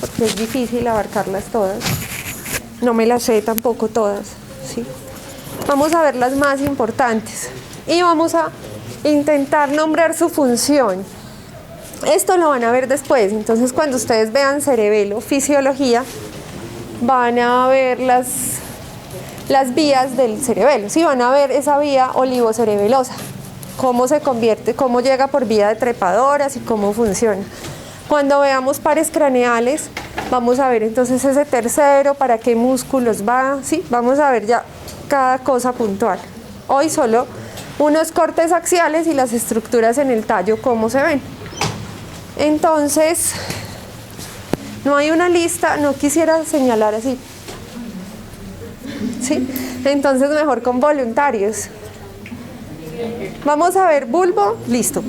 porque es difícil abarcarlas todas. No me las sé tampoco todas, ¿sí? Vamos a ver las más importantes y vamos a intentar nombrar su función. Esto lo van a ver después, entonces cuando ustedes vean cerebelo, fisiología, van a ver las vías del cerebelo, ¿sí? Van a ver esa vía olivocerebelosa, cómo se convierte, cómo llega por vía de trepadoras y cómo funciona. Cuando veamos pares craneales, vamos a ver entonces ese tercero, para qué músculos va, ¿sí? Vamos a ver ya cada cosa puntual. Hoy solo unos cortes axiales y las estructuras en el tallo, cómo se ven. Entonces, no hay una lista, no quisiera señalar así, ¿sí? Entonces mejor con voluntarios. Vamos a ver bulbo, listo.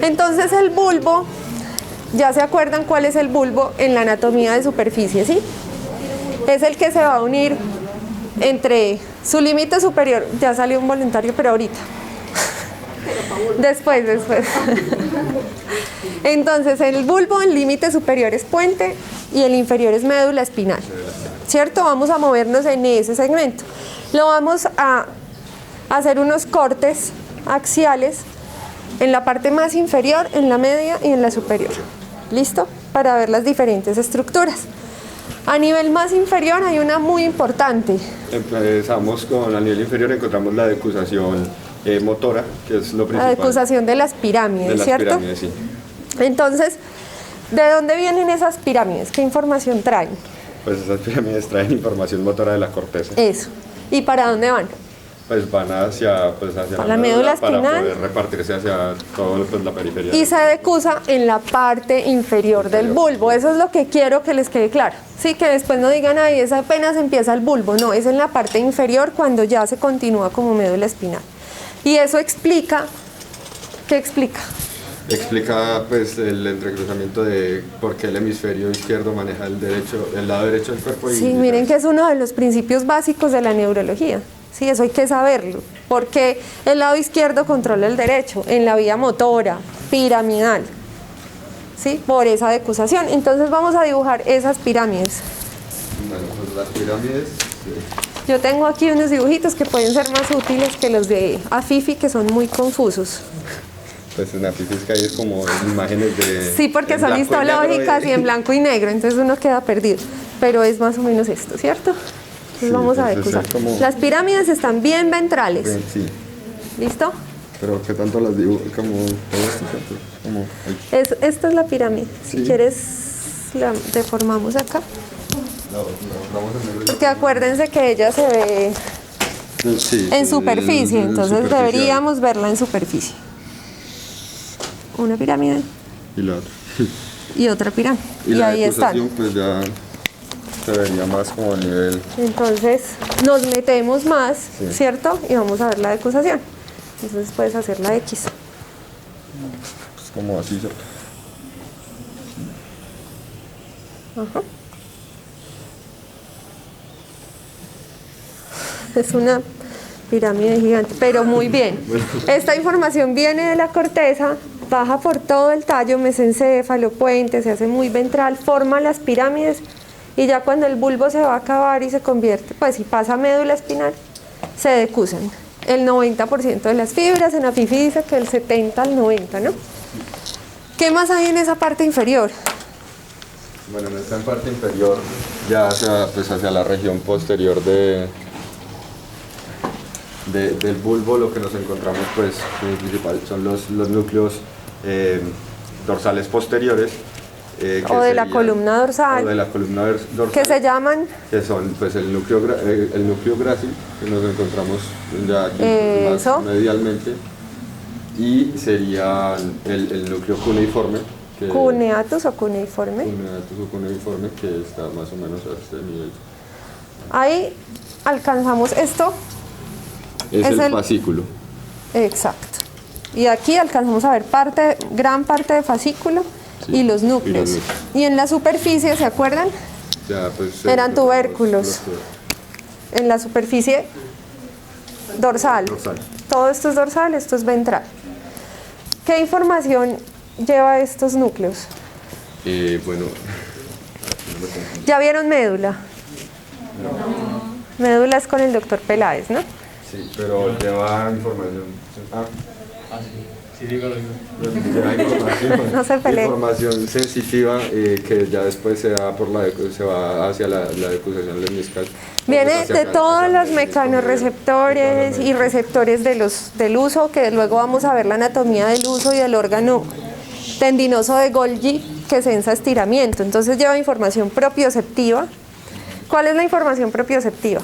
Entonces el bulbo, ya se acuerdan cuál es el bulbo en la anatomía de superficie, ¿sí? Es el que se va a unir entre su límite superior, ya salió un voluntario, pero ahorita. Después. Entonces el bulbo, el límite superior es puente y el inferior es médula espinal, ¿cierto? Vamos a movernos en ese segmento. Lo vamos a hacer unos cortes axiales en la parte más inferior, en la media y en la superior. ¿Listo? Para ver las diferentes estructuras. A nivel más inferior hay una muy importante. Empezamos con a nivel inferior, encontramos la decusación motora, que es lo principal. La decusación de las pirámides, ¿cierto? Pirámides, sí. Entonces, ¿de dónde vienen esas pirámides? ¿Qué información traen? Pues esas pirámides traen información motora de la corteza. Eso. ¿Y para dónde van? Pues van hacia la médula espinal, para poder repartirse hacia toda la periferia. Y se decusa en la parte inferior del bulbo. Eso es lo que quiero que les quede claro. Sí, que después no digan, ay, esa apenas empieza el bulbo. No, es en la parte inferior cuando ya se continúa como médula espinal. Y eso explica, ¿qué explica? Explica pues el entrecruzamiento de por qué el hemisferio izquierdo maneja el lado derecho del cuerpo. Sí, miren que es uno de los principios básicos de la neurología. Sí, eso hay que saberlo, porque el lado izquierdo controla el derecho en la vía motora, piramidal, ¿sí? Por esa decusación. Entonces vamos a dibujar esas pirámides. Bueno, pues las pirámides... Sí. Yo tengo aquí unos dibujitos que pueden ser más útiles que los de Afifi, que son muy confusos. Pues en Afifi es que hay como imágenes de... Sí, porque son histológicas y en blanco y negro, entonces uno queda perdido. Pero es más o menos esto, ¿cierto? Entonces vamos a decusar. Las pirámides están bien ventrales. Bien, sí. ¿Listo? Pero ¿qué tanto las dibujo? Esta es la pirámide. Sí. Si quieres, la deformamos acá. Porque acuérdense que ella se ve en superficie, entonces deberíamos verla en superficie. Una pirámide. Y la otra. Y otra pirámide. Y ahí están. Pues ya se vería más como a nivel. Entonces nos metemos más, sí, ¿cierto? Y vamos a ver la decusación. Entonces puedes hacer la X. Pues como así, ¿cierto? Ajá. Es una pirámide gigante, pero muy bien. Esta información viene de la corteza, baja por todo el tallo, mesencéfalo, puente, se hace muy ventral, forma las pirámides y ya cuando el bulbo se va a acabar y se convierte, pues si pasa a médula espinal, se decusan. El 90% de las fibras, en Afifi dice que el 70 al 90, ¿no? ¿Qué más hay en esa parte inferior? Bueno, en esta parte inferior, ya hacia la región posterior del bulbo, lo que nos encontramos pues principal son los núcleos dorsales posteriores. O de la columna dorsal. O de la columna dorsal. ¿Qué se llaman? Que son pues el núcleo grácil, que nos encontramos ya aquí más medialmente. Y sería el núcleo cuneiforme. ¿Cuneatus o cuneiforme? Cuneatus o cuneiforme, que está más o menos a este nivel. Ahí alcanzamos esto. Es el fascículo. Exacto. Y aquí alcanzamos a ver gran parte de fascículo, sí, y los núcleos. Y en la superficie, ¿se acuerdan? Ya, pues, eran tubérculos. En la superficie dorsal. Todo esto es dorsal, esto es ventral. ¿Qué información lleva estos núcleos? Bueno, ¿Ya vieron médula? Médula es con el doctor Peláez, ¿no? sí, pero lleva información. Sí, dígalo. Lleva información, No se peleen. información sensitiva que ya después se va, se va hacia la decusación lemniscal. Viene de todos los mecanorreceptores y receptores del uso, que luego vamos a ver la anatomía del uso y del órgano tendinoso de Golgi, que sensa estiramiento. Entonces lleva información propioceptiva. ¿Cuál es la información propioceptiva?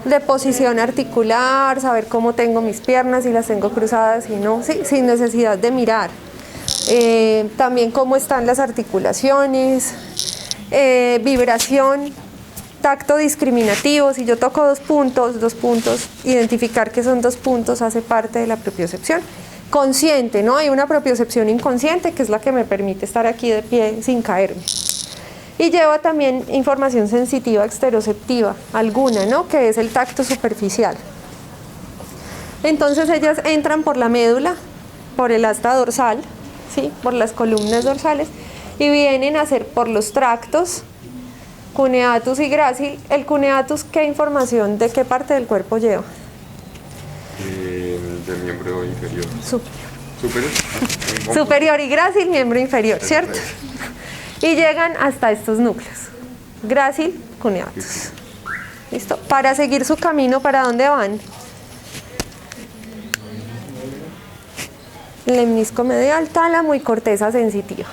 De posición articular, saber cómo tengo mis piernas, si las tengo cruzadas, si no, sí, sin necesidad de mirar. También cómo están las articulaciones, vibración, tacto discriminativo. Si yo toco dos puntos, identificar que son 2 puntos hace parte de la propiocepción. Consciente, ¿no? Hay una propiocepción inconsciente que es la que me permite estar aquí de pie sin caerme. Y lleva también información sensitiva exteroceptiva, alguna, ¿no? Que es el tacto superficial. Entonces ellas entran por la médula, por el asta dorsal, ¿sí? Por las columnas dorsales, y vienen a hacer por los tractos, cuneatus y grácil. El cuneatus, ¿qué información de qué parte del cuerpo lleva? Del miembro inferior. Superior. Superior y grácil, miembro inferior, ¿cierto? Y llegan hasta estos núcleos, grácil, cuneatus. ¿Listo? Para seguir su camino, ¿para dónde van? Lemnisco medial, tálamo y corteza sensitiva.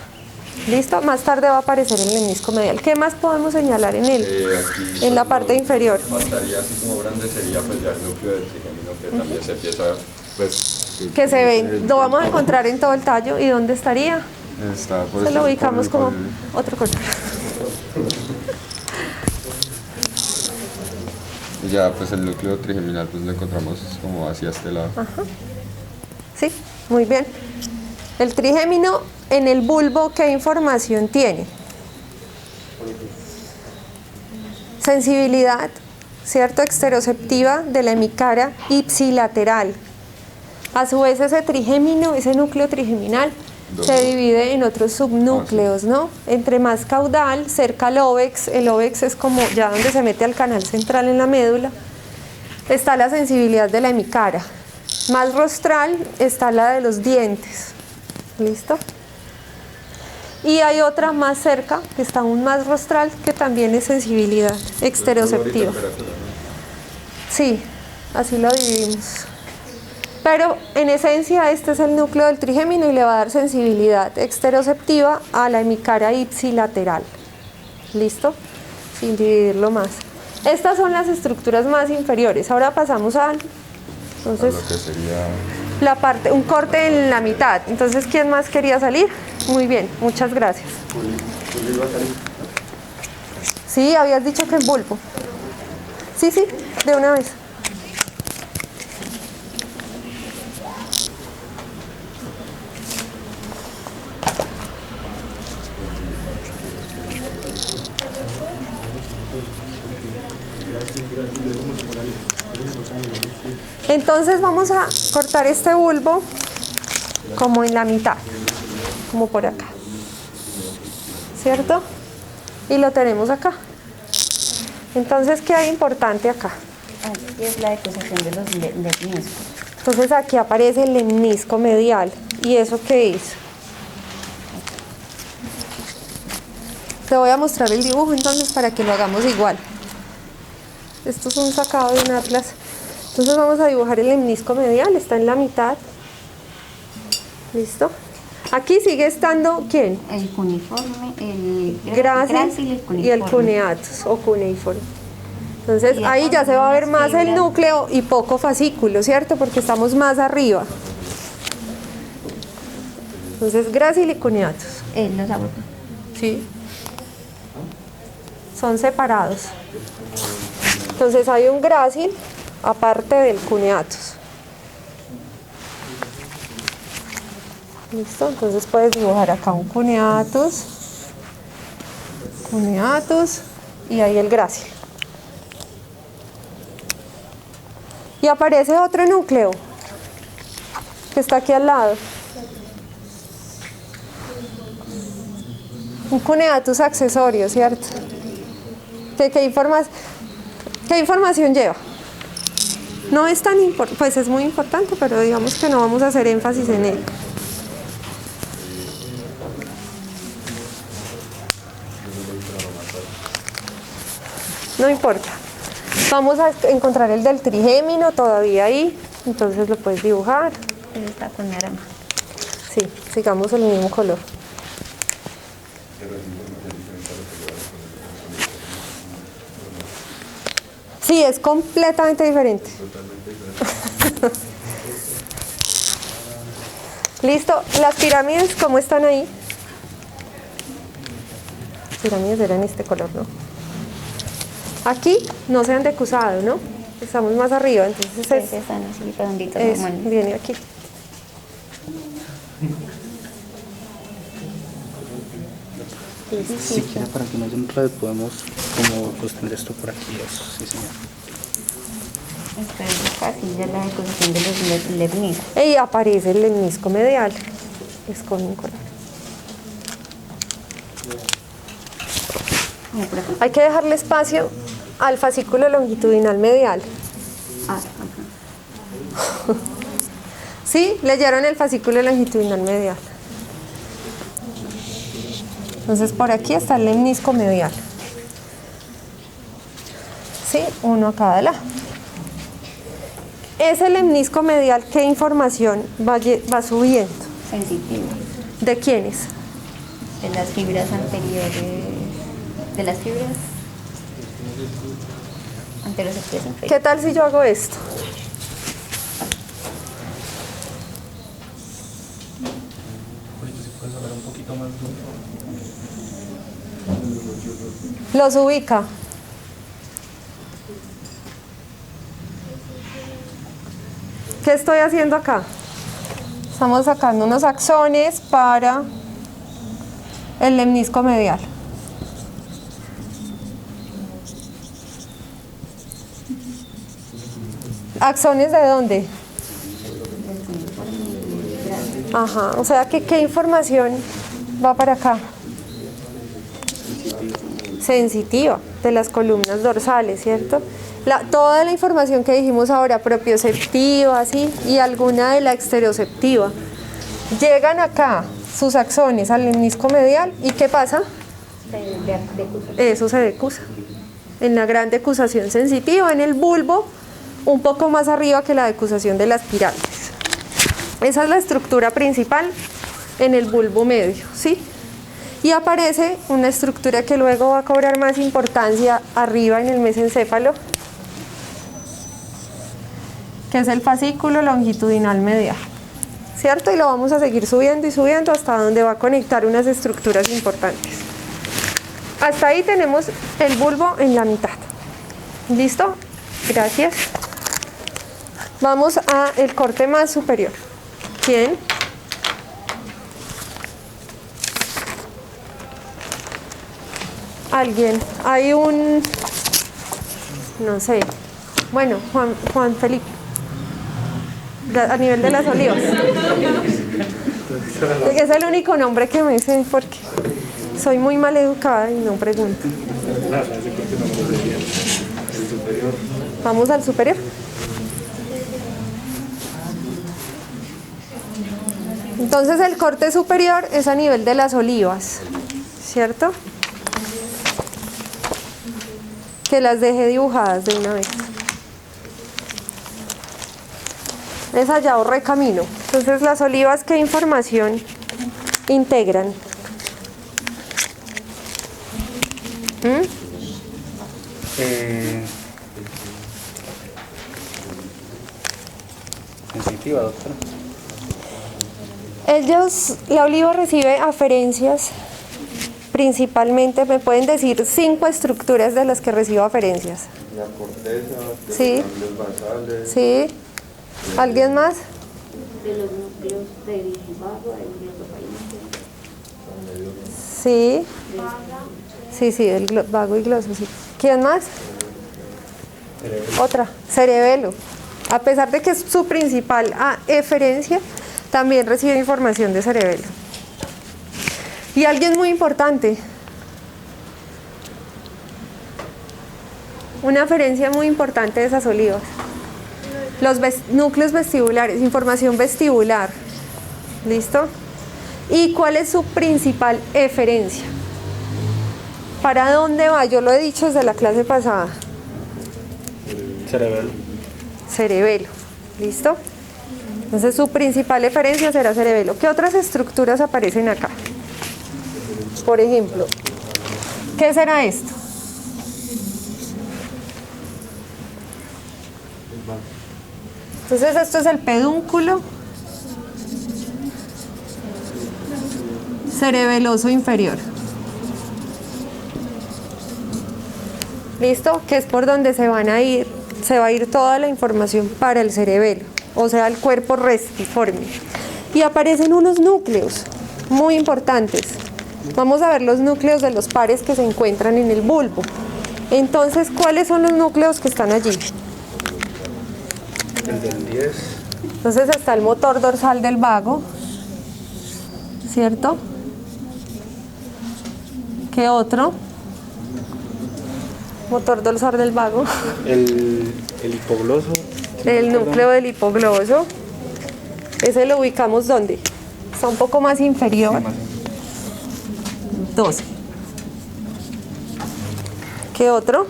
¿Listo? Más tarde va a aparecer el lemnisco medial. ¿Qué más podemos señalar en él? Aquí, en la parte inferior. Faltaría así como grande sería pues ya el núcleo del trigémino, que también se empieza pues... Que se ve, lo vamos a encontrar en todo el tallo. ¿Y dónde estaría? Está, pues, se lo ubicamos como otro color. Ya pues el núcleo trigeminal pues lo encontramos como hacia este lado. Ajá. Sí, muy bien. El trigémino en el bulbo, ¿qué información tiene? Sensibilidad, ¿cierto? Exteroceptiva de la hemicara ipsilateral. A su vez ese trigémino, ese núcleo trigeminal, se divide en otros subnúcleos, ¿no? Entre más caudal, cerca al óvex, el óvex es como ya donde se mete al canal central en la médula, está la sensibilidad de la hemicara. Más rostral está la de los dientes. ¿Listo? Y hay otra más cerca, que está aún más rostral, que también es sensibilidad exteroceptiva. Sí, así lo dividimos. Pero en esencia este es el núcleo del trigémino y le va a dar sensibilidad exteroceptiva a la hemicara ipsilateral. ¿Listo? Sin dividirlo más. Estas son las estructuras más inferiores. Ahora pasamos a... Entonces, lo que sería... la parte, un corte en la mitad. Entonces, ¿quién más quería salir? Muy bien, muchas gracias. ¿Juli va a salir? Sí, habías dicho que en bulbo. Sí, de una vez. Entonces vamos a cortar este bulbo como en la mitad, como por acá, ¿cierto? Y lo tenemos acá. Entonces, ¿qué hay importante acá? Aquí es la decusación de los lemniscos. Entonces aquí aparece el lemnisco medial. ¿Y eso qué es? Te voy a mostrar el dibujo entonces para que lo hagamos igual. Esto es un sacado de un atlas. Entonces vamos a dibujar el lemnisco medial, está en la mitad. ¿Listo? Aquí sigue estando, ¿quién? El cuneiforme, el grácil y el cuneatus o cuneiforme. Entonces ahí ya se va a ver más el núcleo y poco fascículo, ¿cierto? Porque estamos más arriba. Entonces grácil y cuneatus. Los abortos. Sí. Son separados. Entonces hay un grácil aparte del cuneatus. ¿Listo? Entonces puedes dibujar acá un cuneatus y ahí el grácil. Y aparece otro núcleo que está aquí al lado. Un cuneatus accesorio, ¿cierto? ¿Qué información lleva? No es tan importante, pues es muy importante, pero digamos que no vamos a hacer énfasis en él. No importa. Vamos a encontrar el del trigémino todavía ahí, entonces lo puedes dibujar. Pero está con naranja. Sí, sigamos el mismo color. Sí, es completamente diferente. Listo, las pirámides, ¿cómo están ahí? Las pirámides eran este color, ¿no? Aquí no se han decusado, ¿no? Estamos más arriba, entonces Sí, están así redonditos, es normales. viene aquí. Si quiere, para que no haya un enredo, podemos como sostener esto por aquí. Eso, sí, señor. Esto es fácil, ya la decoración de los lemniscos. Y aparece el lemnisco medial. Es con un color. Mira, por aquí. Hay que dejarle espacio al fascículo longitudinal medial. Ah, ajá. ¿Sí? Leyeron el fascículo longitudinal medial. Entonces por aquí está el lemnisco medial. ¿Sí? Uno a cada lado. Ese lemnisco medial, ¿qué información va subiendo? Sensitiva. ¿De quiénes? De las fibras anteriores. De las fibras anteroseptias inferiores. ¿Qué tal si yo hago esto? Los ubica. ¿Qué estoy haciendo acá? Estamos sacando unos axones para el lemnisco medial. ¿Axones de dónde? Ajá, o sea, ¿qué información va para acá? Sensitiva, de las columnas dorsales, ¿cierto? Toda la información que dijimos ahora, propioceptiva, ¿sí? Y alguna de la exteroceptiva. Llegan acá sus axones al lemnisco medial, ¿y qué pasa? Eso se decusa. En la gran decusación sensitiva, en el bulbo, un poco más arriba que la decusación de las pirámides. Esa es la estructura principal en el bulbo medio, ¿sí? Y aparece una estructura que luego va a cobrar más importancia arriba en el mesencéfalo, que es el fascículo longitudinal medial, ¿cierto? Y lo vamos a seguir subiendo y subiendo hasta donde va a conectar unas estructuras importantes. Hasta ahí tenemos el bulbo en la mitad. ¿Listo? Gracias. Vamos a el corte más superior. ¿Quién? Alguien. Hay un... no sé. Bueno, Juan Felipe. A nivel de las Olivas. Es el único nombre que me sé porque soy muy mal educada y no pregunto. Vamos al superior. Entonces el corte superior es a nivel de las olivas, ¿cierto? Que las dejé dibujadas de una vez. Es allá o recamino. Entonces las olivas, ¿qué información integran? Sensitiva, doctora. La oliva recibe aferencias, principalmente, me pueden decir 5 estructuras de las que recibo aferencias. La corteza, los Sí. ganglios basales. ¿Sí? ¿Alguien más? De los núcleos del vago, del glosofaringe. Sí. Sí, el vago y gloso, sí. ¿Quién más? Otra, cerebelo. A pesar de que es su principal eferencia, también recibe información de cerebelo. Y alguien muy importante, una aferencia muy importante de esas olivas. Los núcleos vestibulares, información vestibular. ¿Listo? ¿Y cuál es su principal eferencia? ¿Para dónde va? Yo lo he dicho desde la clase pasada. Cerebelo. Cerebelo. ¿Listo? Entonces su principal eferencia será cerebelo. ¿Qué otras estructuras aparecen acá? Por ejemplo, ¿qué será esto? Entonces esto es el pedúnculo cerebeloso inferior. ¿Listo? Que es por donde se va a ir toda la información para el cerebelo, o sea, el cuerpo restiforme. Y aparecen unos núcleos muy importantes. Vamos a ver los núcleos de los pares que se encuentran en el bulbo. Entonces, ¿cuáles son los núcleos que están allí? El del 10. Entonces está el motor dorsal del vago, ¿cierto? ¿Qué otro? Motor dorsal del vago. El hipogloso. El núcleo del hipogloso. Ese lo ubicamos ¿dónde? Está un poco más inferior. Sí, más. 12. ¿Qué otro?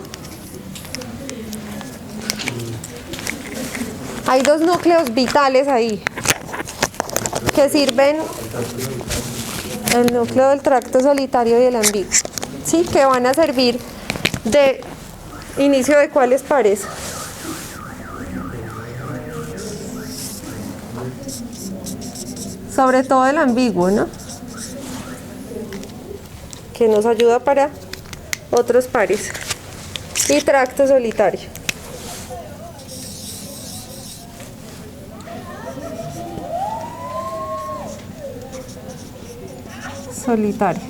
Hay dos núcleos vitales ahí que sirven, el núcleo del tracto solitario y el ambiguo, ¿sí? Que van a servir de inicio de cuáles pares. Sobre todo el ambiguo, ¿no? Que nos ayuda para otros pares. Y tracto solitario. Solitario.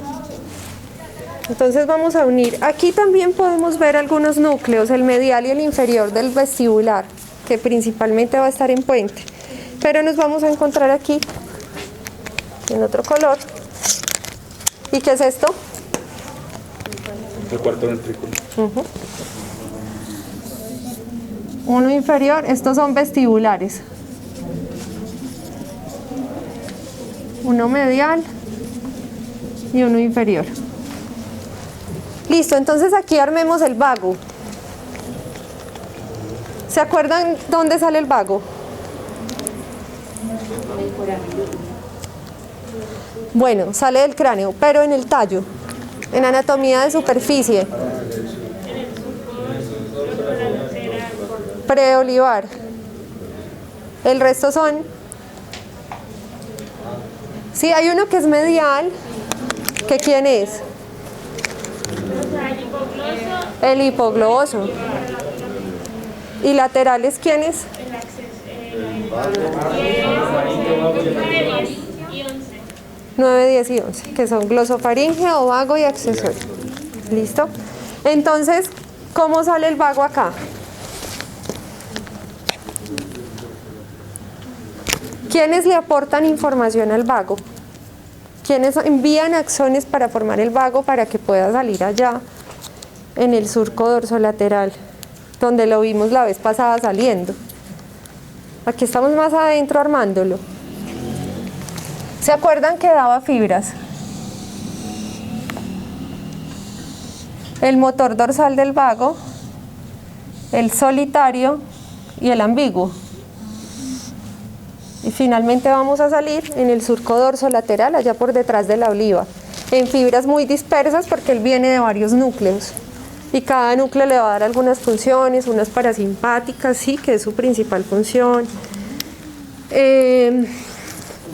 Entonces vamos a unir. Aquí también podemos ver algunos núcleos, el medial y el inferior del vestibular, que principalmente va a estar en puente. Pero nos vamos a encontrar aquí, en otro color. ¿Y qué es esto? El cuarto ventrículo. Uno inferior, estos son vestibulares. Uno medial y uno inferior. Listo, entonces aquí armemos el vago. ¿Se acuerdan dónde sale el vago? Bueno, sale del cráneo, pero en el tallo, en anatomía de superficie. Preolivar. El resto son... Sí, hay uno que es medial, ¿que quién es? El hipogloso. ¿Y laterales quiénes? 9, 10 y 11, que son glosofaringe, vago y accesorio. ¿Listo? Entonces, ¿cómo sale el vago acá? ¿Quiénes le aportan información al vago? ¿Quiénes envían axones para formar el vago para que pueda salir allá en el surco dorsolateral, donde lo vimos la vez pasada saliendo? Aquí estamos más adentro armándolo. ¿Se acuerdan que daba fibras? El motor dorsal del vago, el solitario y el ambiguo. Y finalmente vamos a salir en el surco dorsolateral, allá por detrás de la oliva, en fibras muy dispersas porque él viene de varios núcleos. Y cada núcleo le va a dar algunas funciones, unas parasimpáticas, sí, que es su principal función. El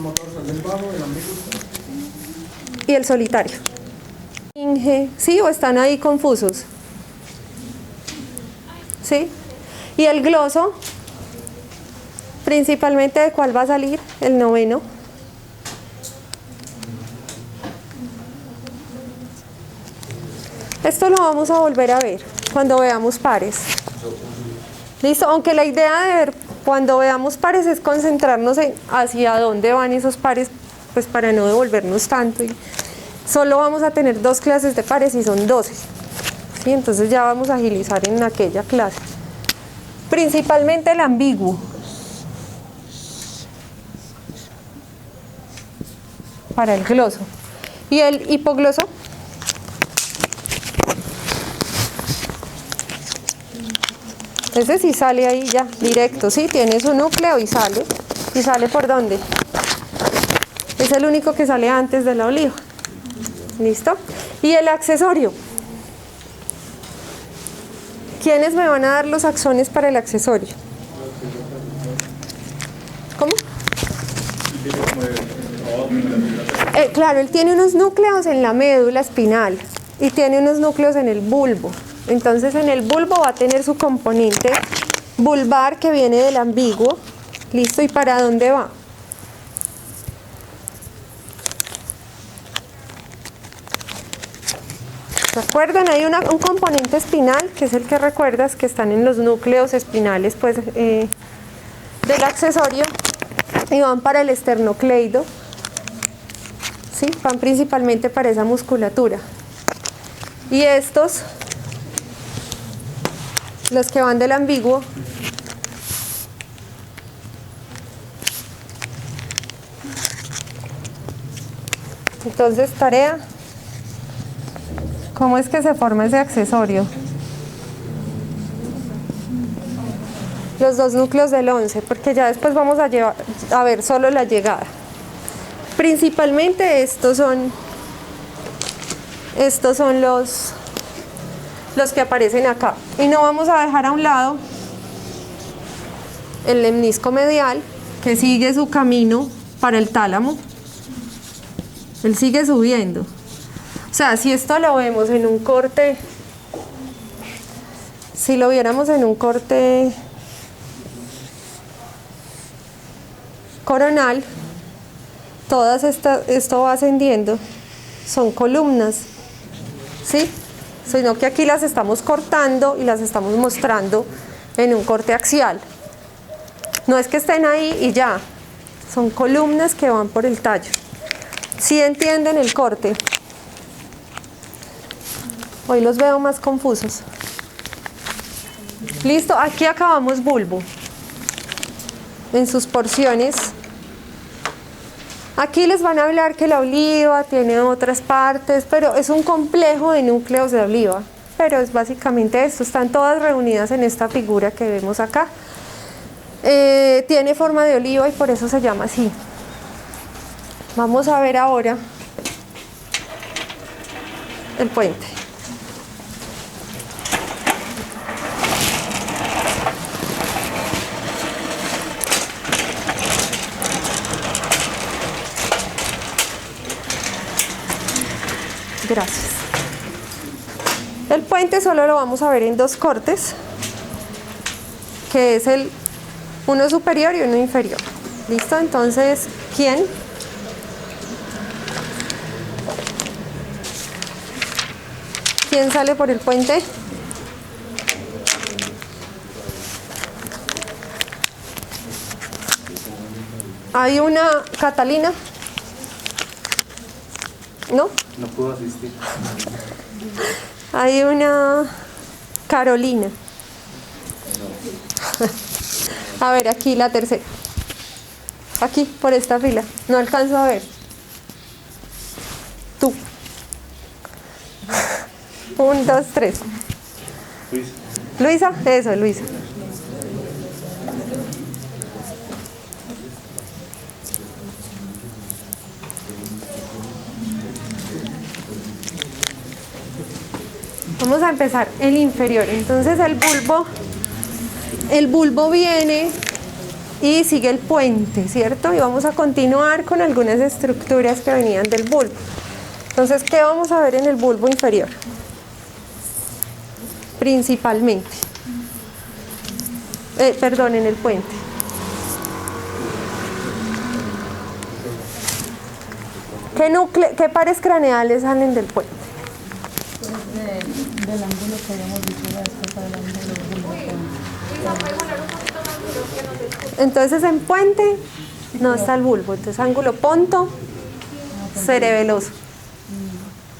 motor del vago, el ambiguo. Y el solitario. ¿Sí? ¿O están ahí confusos? ¿Sí? Y el gloso, principalmente ¿de cuál va a salir? El noveno. Esto lo vamos a volver a ver cuando veamos pares. ¿Listo? Aunque la idea de ver Cuando veamos pares es concentrarnos en hacia dónde van esos pares, pues para no devolvernos tanto. Y solo vamos a tener 2 clases de pares y son 12. ¿Sí? Entonces ya vamos a agilizar en aquella clase. Principalmente el ambiguo. Para el gloso. ¿Y el hipogloso? Ese sí sale ahí ya, directo, ¿sí? Tiene su núcleo y sale. ¿Y sale por dónde? Es el único que sale antes de la oliva. ¿Listo? Y el accesorio. ¿Quiénes me van a dar los axones para el accesorio? ¿Cómo? Claro, él tiene unos núcleos en la médula espinal y tiene unos núcleos en el bulbo. Entonces en el bulbo va a tener su componente vulvar que viene del ambiguo. ¿Listo? ¿Y para dónde va? ¿Se acuerdan? Hay un componente espinal que es el que recuerdas que están en los núcleos espinales pues, del accesorio y van para el esternocleido. ¿Sí? Van principalmente para esa musculatura. Y estos, los que van del ambiguo, entonces tarea, ¿cómo es que se forma ese accesorio? Los 2 núcleos del 11, porque ya después vamos a ver solo la llegada. Principalmente estos son los que aparecen acá. Y no vamos a dejar a un lado el lemnisco medial, que sigue su camino para el tálamo. Él sigue subiendo. O sea, si esto lo vemos en un corte, si lo viéramos en un corte coronal, esto va ascendiendo, son columnas, ¿sí? Sino que aquí las estamos cortando y las estamos mostrando en un corte axial. No es que estén ahí y ya, son columnas que van por el tallo. ¿Sí entienden el corte? Hoy los veo más confusos. Listo, aquí acabamos bulbo en sus porciones. Aquí les van a hablar que la oliva tiene otras partes, pero es un complejo de núcleos de oliva. Pero es básicamente esto, están todas reunidas en esta figura que vemos acá. Tiene forma de oliva y por eso se llama así. Vamos a ver ahora el puente. Gracias. El puente solo lo vamos a ver en 2 cortes, que es uno superior y uno inferior. ¿Listo? Entonces, ¿quién? ¿Quién sale por el puente? ¿Hay una Catalina? ¿No? No puedo asistir. Hay una Carolina. A ver, aquí la tercera. Aquí, por esta fila. No alcanzo a ver. Tú. 1, 2, 3. Luisa. Luisa, eso, Luisa. Vamos a empezar el inferior. Entonces el bulbo viene y sigue el puente, ¿cierto? Y vamos a continuar con algunas estructuras que venían del bulbo. Entonces, ¿qué vamos a ver en el bulbo inferior? Principalmente. Perdón, en el puente. ¿Qué pares craneales salen del puente? Del ángulo que habíamos dicho la vez pasada, del ángulo bulbo. Entonces en puente no está el bulbo, entonces ángulo ponto cerebeloso.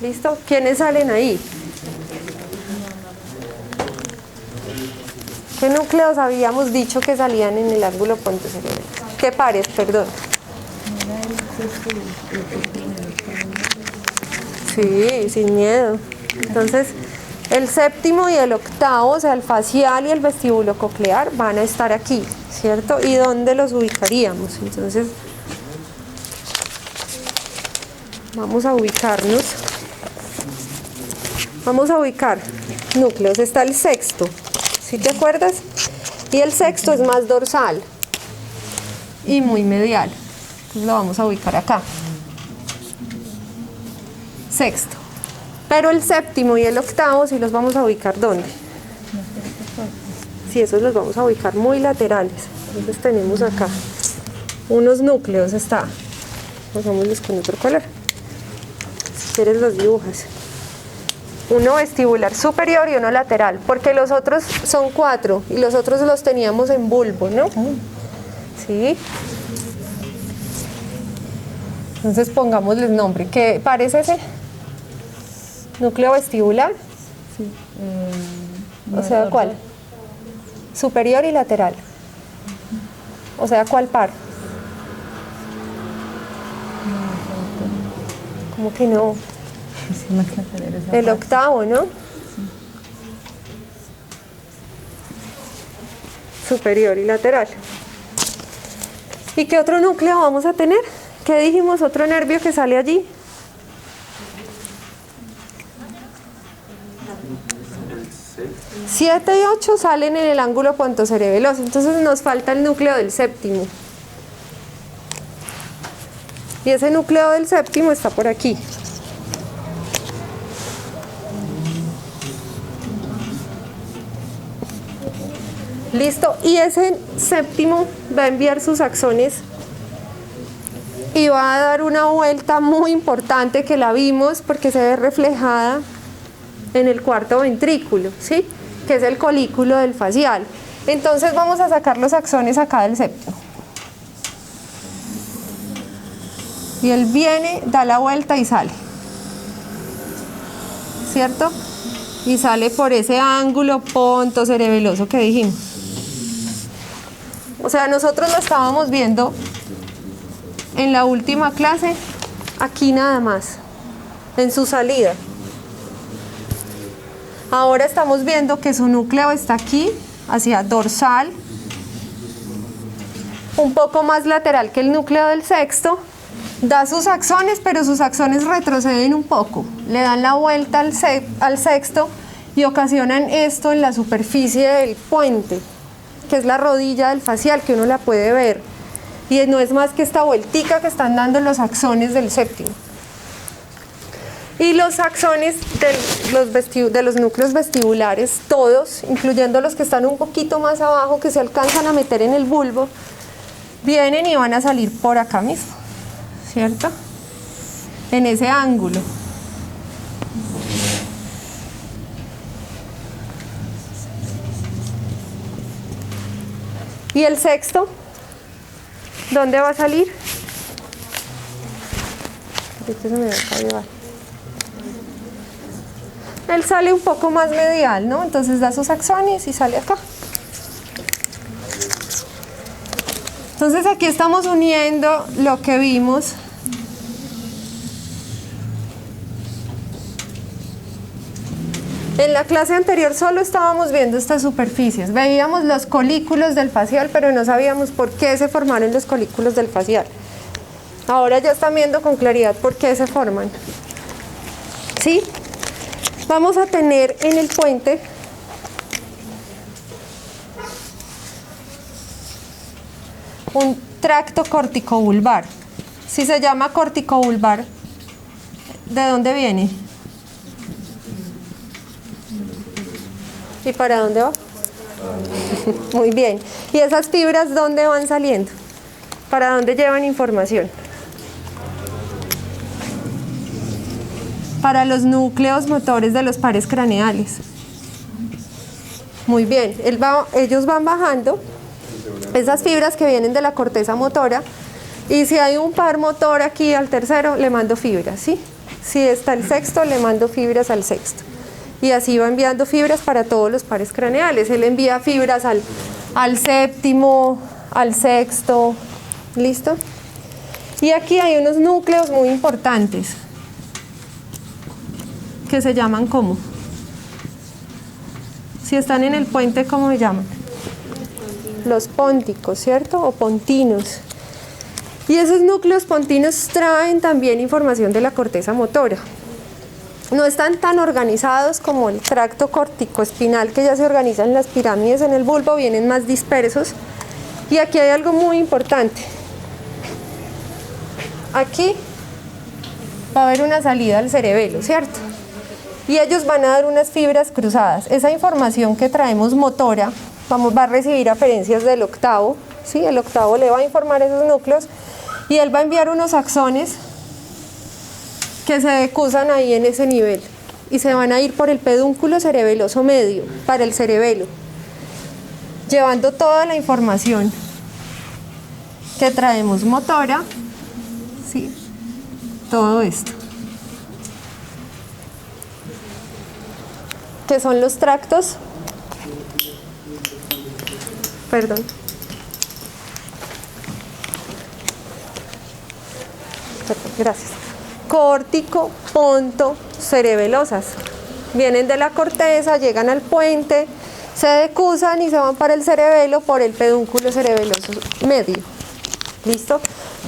¿Listo? ¿Quiénes salen ahí? ¿Qué núcleos habíamos dicho que salían en el ángulo ponto cerebeloso? ¿Qué pares, perdón? Sí, sin miedo. Entonces, el séptimo y el octavo, o sea, el facial y el vestíbulo coclear van a estar aquí, ¿cierto? ¿Y dónde los ubicaríamos? Entonces, vamos a ubicarnos. Vamos a ubicar núcleos. Está el sexto, ¿sí te acuerdas? Y el sexto es más dorsal y muy medial. Entonces lo vamos a ubicar acá. Sexto. Pero el séptimo y el octavo sí los vamos a ubicar ¿dónde? Sí, esos los vamos a ubicar muy laterales. Entonces tenemos acá unos núcleos. Está. Hagámoslos con otro color. Si quieres los dibujas. Uno vestibular superior y uno lateral, porque los otros son 4 y los otros los teníamos en bulbo, ¿no? Sí. Entonces pongámosles nombre. ¿Qué parece ese? ¿Núcleo vestibular? Sí. O sea, ¿cuál? Superior y lateral. O sea, ¿cuál par? ¿Cómo que no? El octavo, ¿no? Superior y lateral. ¿Y qué otro núcleo vamos a tener? ¿Qué dijimos? Otro nervio que sale allí. El 7 y 8 salen en el ángulo pontocerebeloso. Entonces nos falta el núcleo del séptimo. Y ese núcleo del séptimo está por aquí. Listo, y ese séptimo va a enviar sus axones y va a dar una vuelta muy importante que la vimos porque se ve reflejada en el cuarto ventrículo, ¿sí? Que es el colículo del facial. Entonces vamos a sacar los axones acá del séptimo. Y él viene, da la vuelta y sale, ¿cierto? Y sale por ese ángulo pontocerebeloso que dijimos. O sea, nosotros lo estábamos viendo en la última clase, aquí nada más, en su salida. Ahora estamos viendo que su núcleo está aquí, hacia dorsal, un poco más lateral que el núcleo del sexto. Da sus axones, pero sus axones retroceden un poco, le dan la vuelta al sexto y ocasionan esto en la superficie del puente, que es la rodilla del facial, que uno la puede ver, y no es más que esta vueltica que están dando los axones del séptimo. Y los axones de los núcleos vestibulares, todos, incluyendo los que están un poquito más abajo, que se alcanzan a meter en el bulbo, vienen y van a salir por acá mismo, ¿cierto? En ese ángulo. ¿Y el sexto? ¿Dónde va a salir? Este se me va a llevar. Él sale un poco más medial, ¿no? Entonces da sus axones y sale acá. Entonces aquí estamos uniendo lo que vimos en la clase anterior. Solo estábamos viendo estas superficies, veíamos los colículos del facial, pero no sabíamos por qué se formaron los colículos del facial. Ahora ya están viendo con claridad por qué se forman. ¿Sí? Vamos a tener en el puente un tracto corticovulvar. Si se llama corticovulvar, ¿de dónde viene? ¿Y para dónde va? Muy bien. ¿Y esas fibras dónde van saliendo? ¿Para dónde llevan información? Para los núcleos motores de los pares craneales. Muy bien. Ellos van bajando Esas fibras que vienen de la corteza motora, y si hay un par motor aquí al tercero, le mando fibras, ¿sí? Si está el sexto, le mando fibras al sexto. Y así va enviando fibras para todos los pares craneales. Él envía fibras al séptimo, al sexto, ¿listo? Y aquí hay unos núcleos muy importantes que se llaman ¿cómo? Si están en el puente, ¿cómo se llaman? Los pónticos, ¿cierto? O pontinos. Y esos núcleos pontinos traen también información de la corteza motora. No están tan organizados como el tracto corticoespinal, que ya se organiza en las pirámides en el bulbo, vienen más dispersos. Y aquí hay algo muy importante. Aquí va a haber una salida al cerebelo, ¿cierto? Y ellos van a dar unas fibras cruzadas. Esa información que traemos motora va a recibir aferencias del octavo, ¿sí? El octavo le va a informar esos núcleos y él va a enviar unos axones que se decusan ahí en ese nivel y se van a ir por el pedúnculo cerebeloso medio para el cerebelo, llevando toda la información que traemos motora, ¿sí? Todo esto, que son los tractos, perdón, gracias, córtico, ponto, cerebelosas. Vienen de la corteza, llegan al puente, se decusan y se van para el cerebelo por el pedúnculo cerebeloso medio. ¿Listo?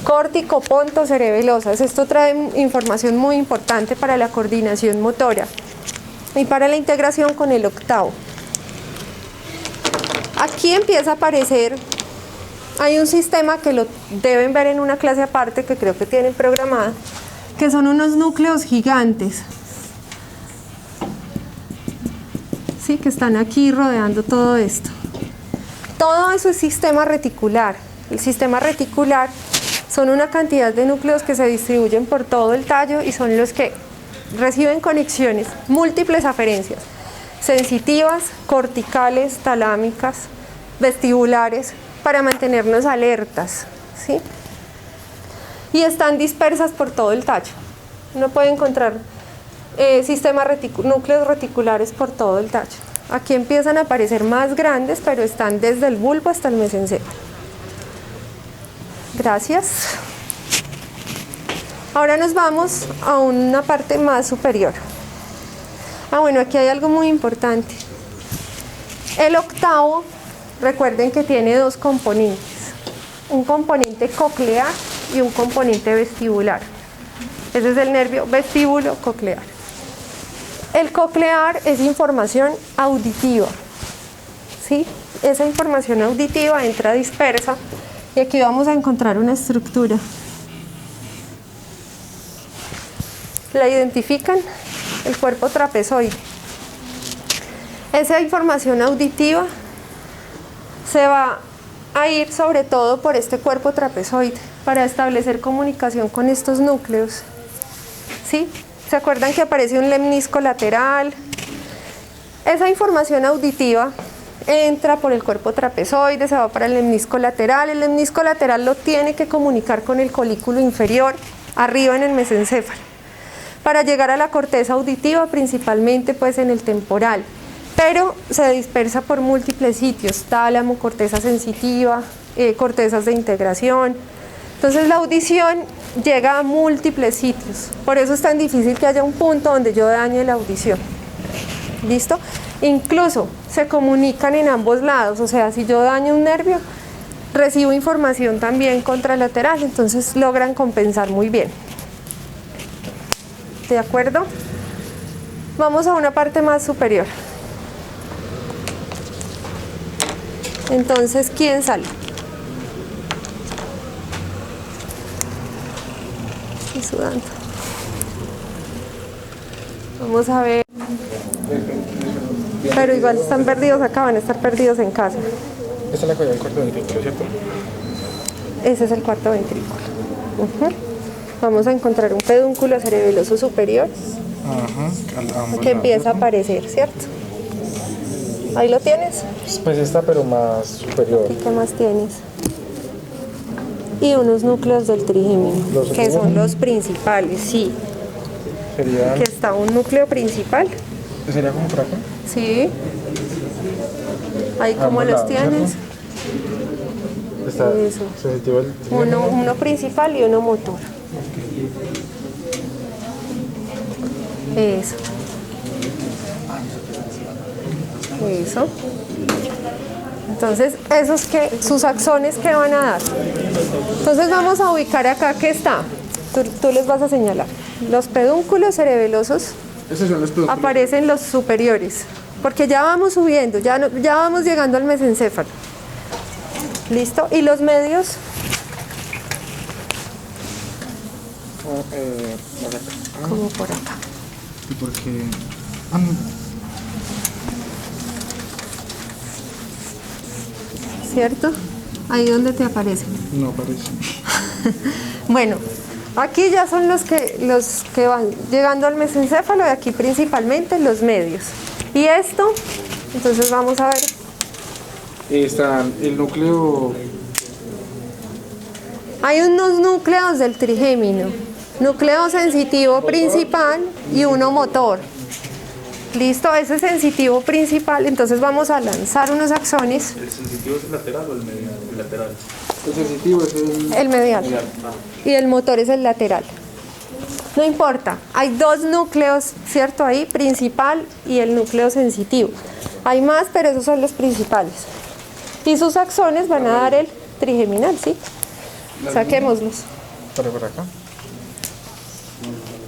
Córtico, ponto, cerebelosas. Esto trae información muy importante para la coordinación motora y para la integración con el octavo. Aquí empieza a aparecer, hay un sistema que lo deben ver en una clase aparte que creo que tienen programada, que son unos núcleos gigantes, ¿sí? Que están aquí rodeando todo esto. Todo eso es sistema reticular. El sistema reticular son una cantidad de núcleos que se distribuyen por todo el tallo y son los que reciben conexiones, múltiples aferencias, sensitivas, corticales, talámicas, vestibulares, para mantenernos alertas, ¿sí? Y están dispersas por todo el tallo. Uno puede encontrar núcleos reticulares por todo el tallo. Aquí empiezan a aparecer más grandes, pero están desde el bulbo hasta el mesencéfalo. Gracias. Ahora nos vamos a una parte más superior. Bueno, aquí hay algo muy importante. El octavo, recuerden que tiene dos componentes. Un componente coclear y un componente vestibular. Ese es el nervio vestíbulo coclear. El coclear es información auditiva, ¿sí? Esa información auditiva entra dispersa y aquí vamos a encontrar una estructura. ¿La identifican? El cuerpo trapezoide. Esa información auditiva se va a ir sobre todo por este cuerpo trapezoide para establecer comunicación con estos núcleos, ¿sí? ¿Se acuerdan que aparece un lemnisco lateral? Esa información auditiva entra por el cuerpo trapezoide, se va para el lemnisco lateral. El lemnisco lateral lo tiene que comunicar con el colículo inferior, arriba en el mesencéfalo, para llegar a la corteza auditiva, principalmente pues en el temporal, pero se dispersa por múltiples sitios, tálamo, corteza sensitiva, cortezas de integración. Entonces la audición llega a múltiples sitios, por eso es tan difícil que haya un punto donde yo dañe la audición. ¿Listo? Incluso se comunican en ambos lados, o sea, si yo daño un nervio, recibo información también contralateral, entonces logran compensar muy bien. ¿De acuerdo? Vamos a una parte más superior. Entonces, ¿quién sale? Estoy sudando. Vamos a ver. Pero igual están perdidos acá, van a estar perdidos en casa. Esta es la del cuarto ventrículo, ¿cierto? Ese es el cuarto ventrículo. Vamos a encontrar un pedúnculo cerebeloso superior que empieza a aparecer, ¿cierto? Ahí lo tienes. Pues esta, pero más superior. ¿Y qué más tienes? Y unos núcleos del trigémino, ¿Los que son últimos? los principales, sí. Sería, Que está un núcleo principal, sería como por acá. sí. Ahí como Ambos los lados, tienes. Está Eso. sensitivo el Uno principal y uno motor. Eso. Eso. Entonces, esos que, sus axones que van a dar. Entonces vamos a ubicar acá que está. Tú les vas a señalar. Los pedúnculos cerebelosos Esos son los productos. aparecen los superiores. Porque ya vamos subiendo, ya vamos llegando al mesencéfalo. ¿Listo? Y los medios, Por acá. como por acá. ¿Y por qué? ¿Cierto? Ahí donde te aparecen. No aparece. Bueno, aquí ya son los que van llegando al mesencéfalo y aquí principalmente los medios. Y esto, entonces vamos a ver. Está el núcleo. Hay unos núcleos del trigémino, núcleo sensitivo principal y uno motor. Listo, ese sensitivo principal, entonces vamos a lanzar unos axones. ¿El sensitivo es el lateral o el medial? El lateral. El sensitivo es El medial. Y el motor es el lateral. No importa, hay dos núcleos, ¿cierto? Ahí, principal y el núcleo sensitivo. Hay más, pero esos son los principales. Y sus axones van a dar el trigeminal, ¿sí? Saquémoslos. por acá.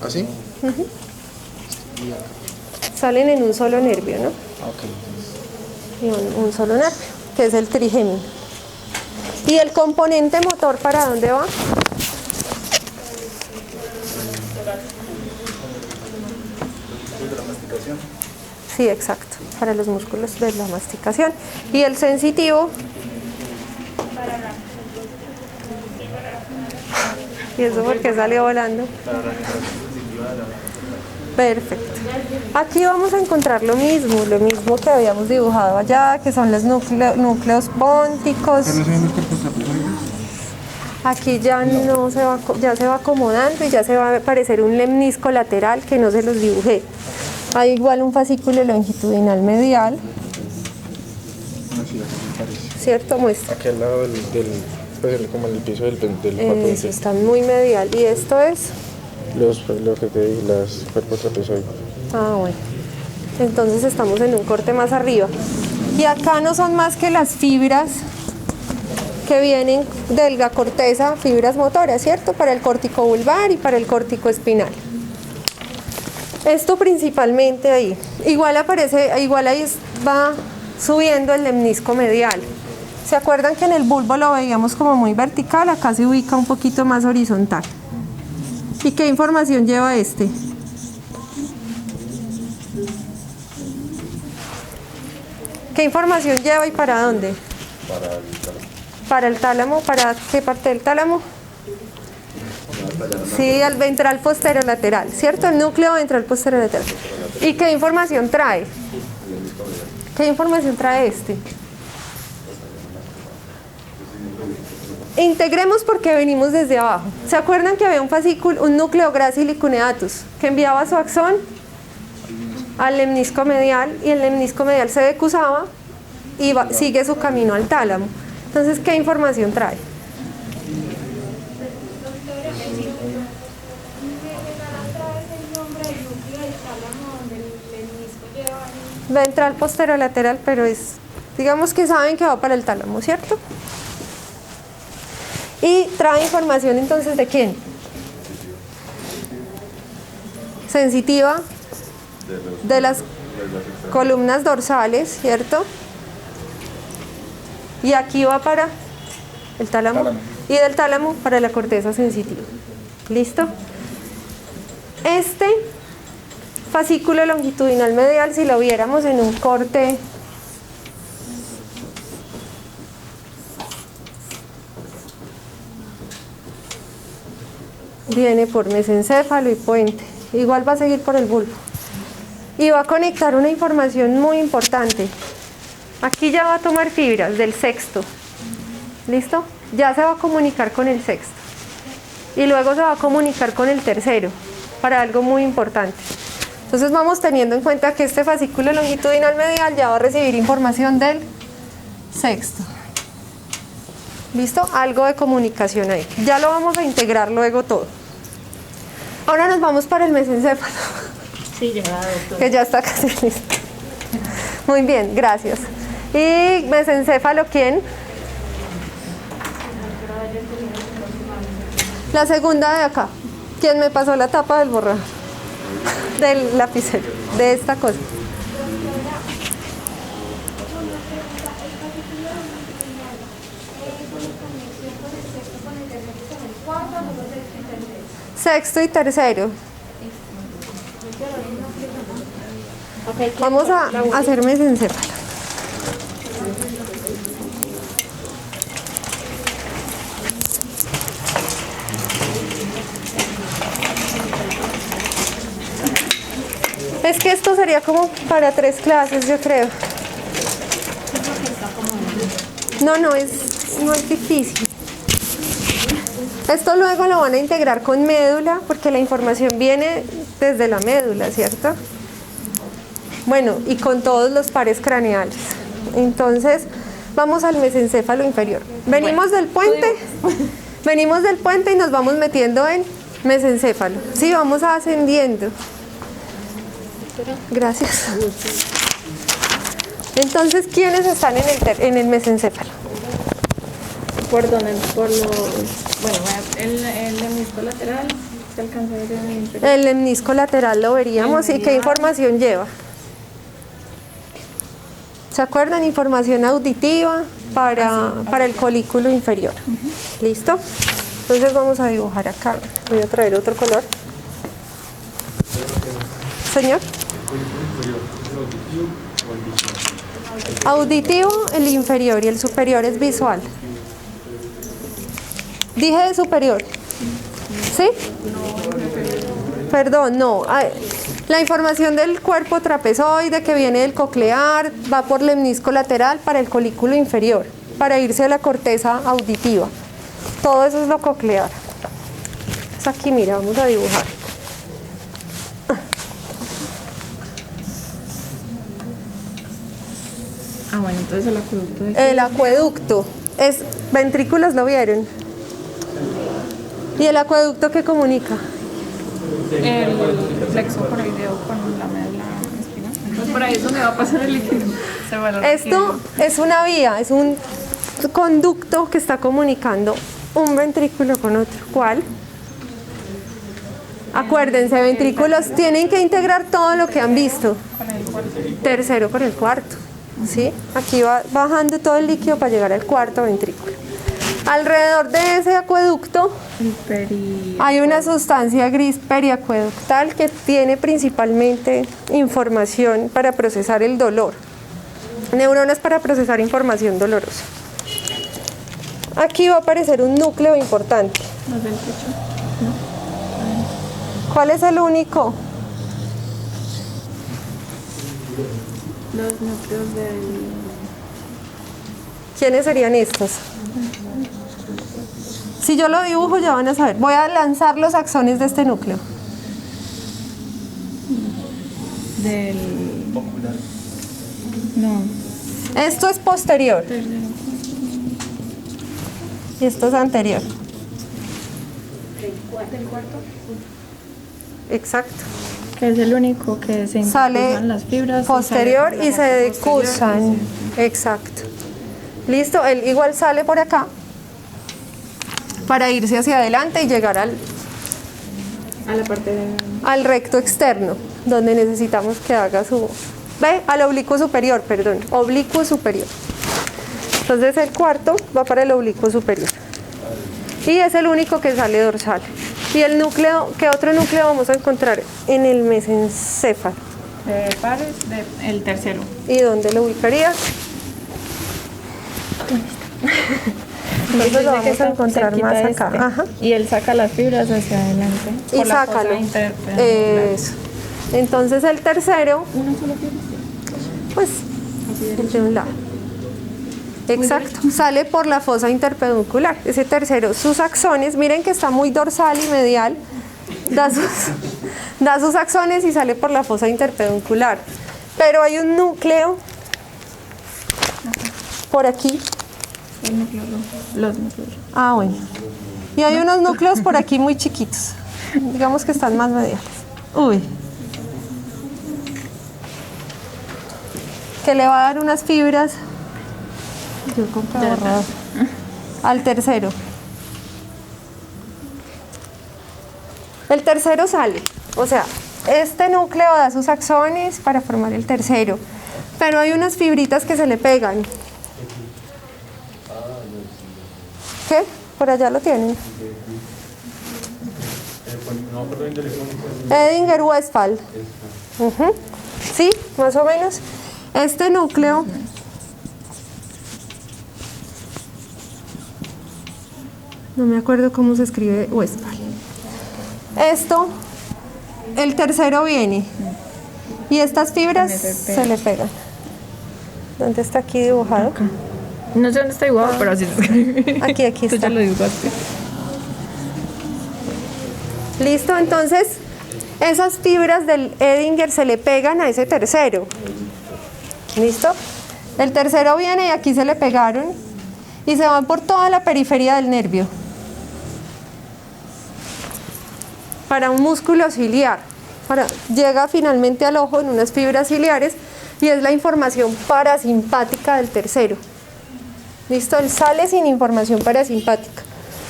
¿Así? Salen en un solo nervio, ¿no? Ok. Y un solo nervio, que es el trigémino. ¿Y el componente motor para dónde va? Sí, exacto, para los músculos de la masticación. Y el sensitivo. ¿Y eso por qué salió volando? Perfecto. Aquí vamos a encontrar lo mismo que habíamos dibujado allá, que son los núcleos pónticos. Aquí ya no se va, ya se va acomodando y ya se va a aparecer un lemnisco lateral que no se los dibujé. Hay igual un fascículo longitudinal medial. Así parece. ¿Cierto? Muestra. Aquí al lado pues como el piso del cuerpo. Eso, está muy medial. Y esto es. Lo que te di, los cuerpos trapezoidales. Ah, bueno. Entonces estamos en un corte más arriba. Y acá no son más que las fibras que vienen de la corteza, fibras motoras, ¿cierto? Para el córtico vulvar y para el córtico espinal. Esto principalmente ahí. Igual ahí va subiendo el lemnisco medial. ¿Se acuerdan que en el bulbo lo veíamos como muy vertical? Acá se ubica un poquito más horizontal. ¿Y qué información lleva este? ¿Qué información lleva y para dónde? Para el tálamo. ¿Para qué parte del tálamo? Sí, al ventral posterolateral, ¿cierto? El núcleo ventral posterolateral. ¿Y qué información trae? ¿Qué información trae este? Integremos porque venimos desde abajo. ¿Se acuerdan que había un fascículo, un núcleo gracil cuneatus, que enviaba su axón al lemnisco medial y el lemnisco medial se decusaba y sigue su camino al tálamo? Entonces, ¿qué información trae? Ventral posterolateral, pero digamos que saben que va para el tálamo, ¿cierto? Y trae información entonces ¿de quién? Sensitiva de las columnas dorsales, ¿cierto? Y aquí va para el tálamo. Y del tálamo para la corteza sensitiva. ¿Listo? Este fascículo longitudinal medial, si lo viéramos en un corte viene por mesencéfalo y puente. Igual va a seguir por el bulbo. Y va a conectar una información muy importante. Aquí ya va a tomar fibras del sexto. ¿Listo? Ya se va a comunicar con el sexto. Y luego se va a comunicar con el tercero para algo muy importante. Entonces vamos teniendo en cuenta que este fascículo longitudinal medial ya va a recibir información del sexto. ¿Listo? Algo de comunicación ahí. Ya lo vamos a integrar luego todo. Ahora nos vamos para el mesencéfalo. Sí, ya, doctor. Que ya está casi listo. Muy bien, gracias. ¿Y mesencéfalo quién? La segunda de acá. ¿Quién me pasó la tapa del borrador? Del lapicero, de esta cosa. Sexto y tercero. Vamos a hacer mesencéfalo. Es que esto sería como para 3 clases, yo creo. No es difícil. Esto luego lo van a integrar con médula, porque la información viene desde la médula, ¿cierto? Bueno, y con todos los pares craneales. Entonces, vamos al mesencéfalo inferior. Venimos del puente y nos vamos metiendo en mesencéfalo. Sí, vamos ascendiendo. Gracias. Entonces, ¿quiénes están en el mesencéfalo? Por los, bueno, el lemnisco lateral, se alcanza a ver en el inferior. El lemnisco lateral lo veríamos. ¿Y qué información lleva? ¿Se acuerdan? Información auditiva para el colículo inferior. ¿Listo? Entonces vamos a dibujar acá. Voy a traer otro color. Señor. Auditivo, el inferior, y el superior es visual. Dije de superior. ¿Sí? Perdón, no. La información del cuerpo trapezoide que viene del coclear va por lemnisco lateral para el colículo inferior, para irse a la corteza auditiva. Todo eso es lo coclear. Entonces aquí, mira, vamos a dibujar. Ah, bueno, entonces el acueducto es... El acueducto es, ventrículos lo vieron. ¿Y el acueducto qué comunica? El plexo coroideo con la médula espinal. Entonces por ahí es donde va a pasar el líquido. Esto es una vía, es un conducto que está comunicando un ventrículo con otro. ¿Cuál? Acuérdense, ventrículos tienen que integrar todo lo que han visto. Tercero con el cuarto. ¿Sí? Aquí va bajando todo el líquido para llegar al cuarto ventrículo. Alrededor de ese acueducto hay una sustancia gris periacueductal que tiene principalmente información para procesar el dolor. Neuronas para procesar información dolorosa. Aquí va a aparecer un núcleo importante. ¿Cuál es el único? Los núcleos del... ¿Quiénes serían estos? Si yo lo dibujo ya van a saber. Voy a lanzar los axones de este núcleo. del... No. Esto es posterior. Y esto es anterior. ¿Del cuarto? Exacto. Que es el único que se Sale impulsan las fibras. posterior y se sale decusan. Exacto. Listo, él igual sale por acá para irse hacia adelante y llegar a la parte de... al recto externo, donde necesitamos que haga su... ¿Ve? Al oblicuo superior, perdón. Oblicuo superior. Entonces el cuarto va para el oblicuo superior. Y es el único que sale dorsal. ¿Y el núcleo? ¿Qué otro núcleo vamos a encontrar en el mesencéfalo? De pares, el tercero. ¿Y dónde lo ubicarías? Entonces lo vamos a encontrar más acá. Ajá. Y él saca las fibras hacia adelante. Y por la sácalo. fosa interpendular. Eso. Entonces el tercero, Una sola fibra. pues, de un lado. Exacto, sale por la fosa interpeduncular. Ese tercero, sus axones, miren que está muy dorsal y medial, da sus axones y sale por la fosa interpeduncular. Pero hay un núcleo por aquí. Los núcleos. Ah, bueno. Y hay unos núcleos por aquí muy chiquitos. Digamos que están más mediales. Uy. Que le va a dar unas fibras. Yo compré borrado. Al tercero. El tercero sale. O sea, este núcleo da sus axones para formar el tercero. Pero hay unas fibritas que se le pegan. ¿Qué? Por allá lo tienen. Edinger-Westphal. Sí, más o menos. Este núcleo no me acuerdo cómo se escribe Westphal. Esto, el tercero viene y estas fibras se le pegan. ¿Dónde está aquí dibujado? Acá. No sé dónde está igual, pero así se escribe. Aquí Tú está. ya lo dibujaste. Listo, entonces esas fibras del Edinger se le pegan a ese tercero. ¿Listo? El tercero viene y aquí se le pegaron y se van por toda la periferia del nervio para un músculo ciliar. Llega finalmente al ojo en unas fibras ciliares y es la información parasimpática del tercero. ¿Listo? Él sale sin información parasimpática.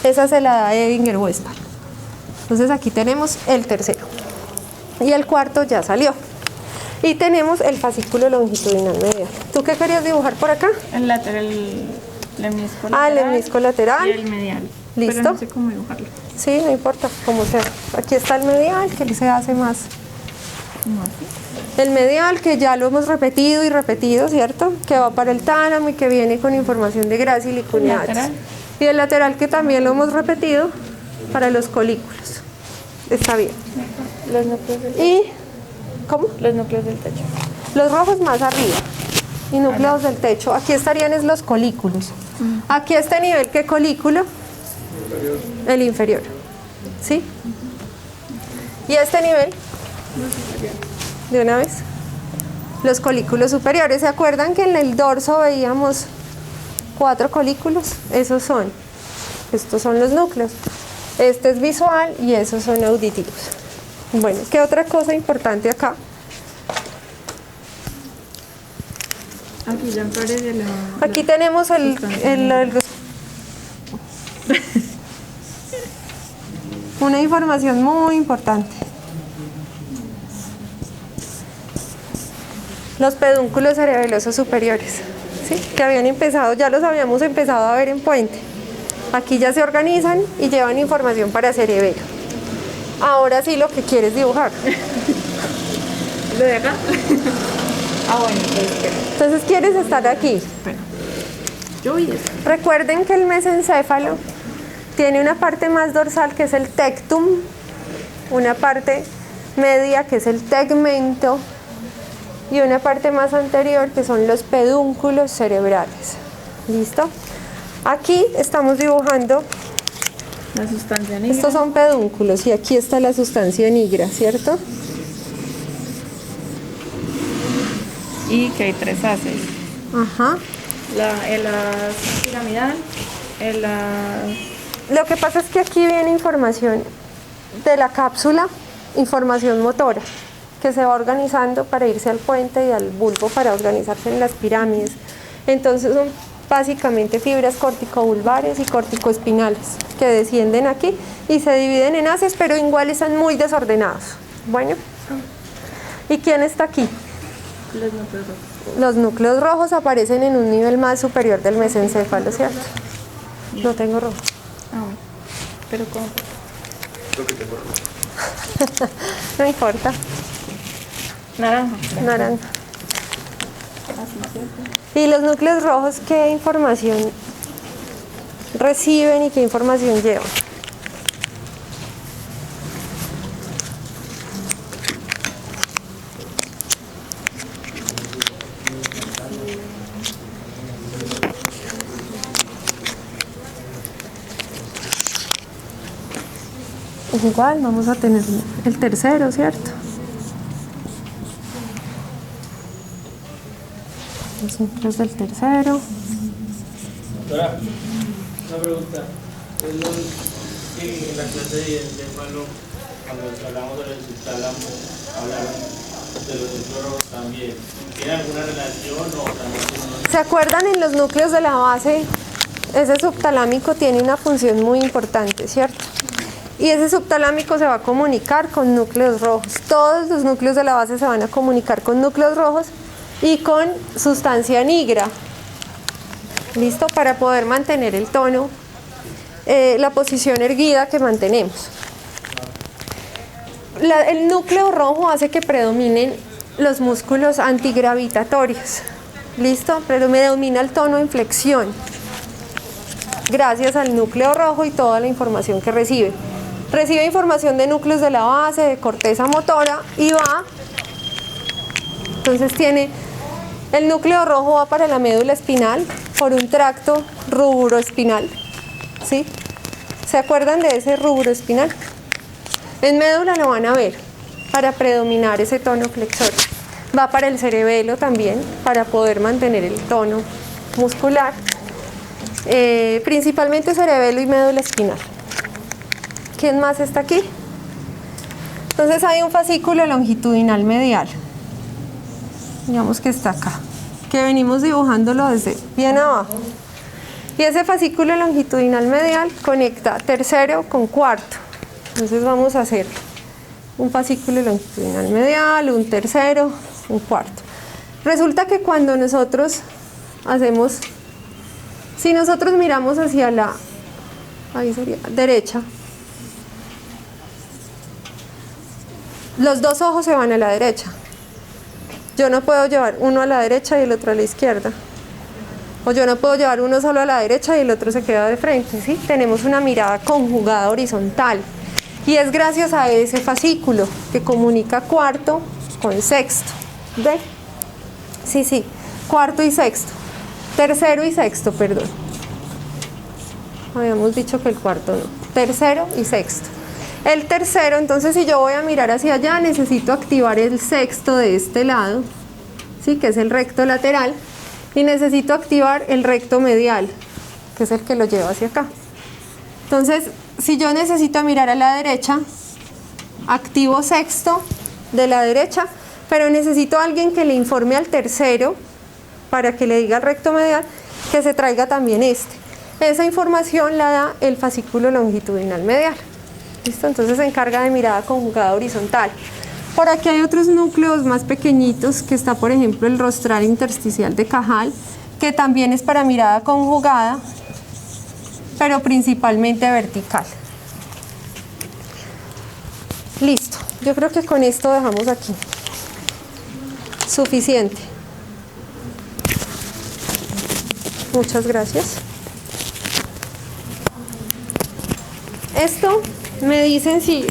Esa se la da Edinger-Westphal. Entonces aquí tenemos el tercero. Y el cuarto ya salió. Y tenemos el fascículo longitudinal medial. ¿Tú qué querías dibujar por acá? El lateral, el lemnisco Ah, el lateral. lemnisco lateral. Y el medial. Listo. Pero no sé cómo dibujarlo. Sí, no importa, como sea. Aquí está el medial, que se hace más. ¿Cómo así? El medial, que ya lo hemos repetido y repetido, ¿cierto? Que va para el tálamo y que viene con información de Gracil y cuneatus. Lateral. Y el lateral, que también lo hemos repetido para los colículos. Está bien. Los núcleos del, ¿Y cómo? los núcleos del techo. Los rojos más arriba y núcleos del techo. Aquí estarían es los colículos. Aquí a este nivel, ¿qué colículo? El inferior. ¿Sí? Y a este nivel, de una vez, los colículos superiores. ¿Se acuerdan que en el dorso veíamos 4 colículos? Esos son. Estos son los núcleos. Este es visual y esos son auditivos. Bueno, ¿qué otra cosa importante acá? Aquí ya aparece la... Aquí tenemos una información muy importante. Los pedúnculos cerebelosos superiores, ¿sí? Que habían empezado, ya los habíamos empezado a ver en puente. Aquí ya se organizan y llevan información para cerebelo. Ahora sí lo que quieres dibujar. ¿Lo de acá? Ah, bueno, pues espera. Entonces quieres estar aquí. Espera. Yo voy a eso. Recuerden que el mesencéfalo tiene una parte más dorsal que es el tectum, una parte media que es el tegmento y una parte más anterior que son los pedúnculos cerebrales. ¿Listo? Aquí estamos dibujando, La sustancia negra. estos son pedúnculos y aquí está la sustancia nigra, ¿cierto? Y que hay 3 haces. Ajá. El as piramidal, el as... Lo que pasa es que aquí viene información de la cápsula, información motora, que se va organizando para irse al puente y al bulbo para organizarse en las pirámides. Entonces son básicamente fibras corticobulbares y corticoespinales que descienden aquí y se dividen en haces, pero igual están muy desordenados. Bueno, ¿y quién está aquí? Los núcleos rojos. Los núcleos rojos aparecen en un nivel más superior del mesencéfalo, ¿cierto? No tengo rojo. Ah, bueno. Pero ¿cómo? No importa, Naranja. naranja. Y los núcleos rojos, ¿qué información reciben y qué información llevan? Igual vamos a tener el tercero, ¿cierto? Los núcleos del tercero. Doctora, una pregunta. Es lo que en la clase de encéfalo, cuando hablamos del subtálamo, hablaron de los núcleos también. ¿Tiene alguna relación o también? ¿Se acuerdan en los núcleos de la base? Ese subtalámico tiene una función muy importante, ¿cierto? Y ese subtalámico se va a comunicar con núcleos rojos. Todos los núcleos de la base se van a comunicar con núcleos rojos y con sustancia nigra. ¿Listo? Para poder mantener el tono, la posición erguida que mantenemos. El núcleo rojo hace que predominen los músculos antigravitatorios. ¿Listo? Predomina el tono en flexión. Gracias al núcleo rojo y toda la información que recibe. Recibe información de núcleos de la base, de corteza motora y va. Entonces tiene el núcleo rojo va para la médula espinal por un tracto ruburoespinal. ¿Sí? ¿Se acuerdan de ese ruburoespinal? En médula lo van a ver para predominar ese tono flexor. Va para el cerebelo también para poder mantener el tono muscular. Principalmente cerebelo y médula espinal. ¿Quién más está aquí? Entonces hay un fascículo longitudinal medial. Digamos que está acá, que venimos dibujándolo desde bien abajo. Y ese fascículo longitudinal medial conecta tercero con cuarto. Entonces vamos a hacer un fascículo longitudinal medial, un tercero, un cuarto. Resulta que cuando nosotros hacemos, si nosotros miramos hacia la, ahí sería, derecha, los dos ojos se van a la derecha. Yo no puedo llevar uno a la derecha y el otro a la izquierda. O yo no puedo llevar uno solo a la derecha y el otro se queda de frente, ¿sí? Tenemos una mirada conjugada horizontal. Y es gracias a ese fascículo que comunica cuarto con sexto. ¿Ve? Sí, cuarto y sexto. Tercero y sexto, perdón. Habíamos dicho que el cuarto no. Tercero y sexto. El tercero, entonces si yo voy a mirar hacia allá, necesito activar el sexto de este lado, ¿sí? Que es el recto lateral, y necesito activar el recto medial, que es el que lo lleva hacia acá. Entonces, si yo necesito mirar a la derecha, activo sexto de la derecha, pero necesito a alguien que le informe al tercero, para que le diga al recto medial, que se traiga también este. Esa información la da el fascículo longitudinal medial. ¿Listo? Entonces se encarga de mirada conjugada horizontal. Por aquí hay otros núcleos más pequeñitos, que está por ejemplo el rostral intersticial de Cajal, que también es para mirada conjugada, pero principalmente vertical. Listo, yo creo que con esto dejamos aquí. Suficiente. Muchas gracias. Esto me dicen si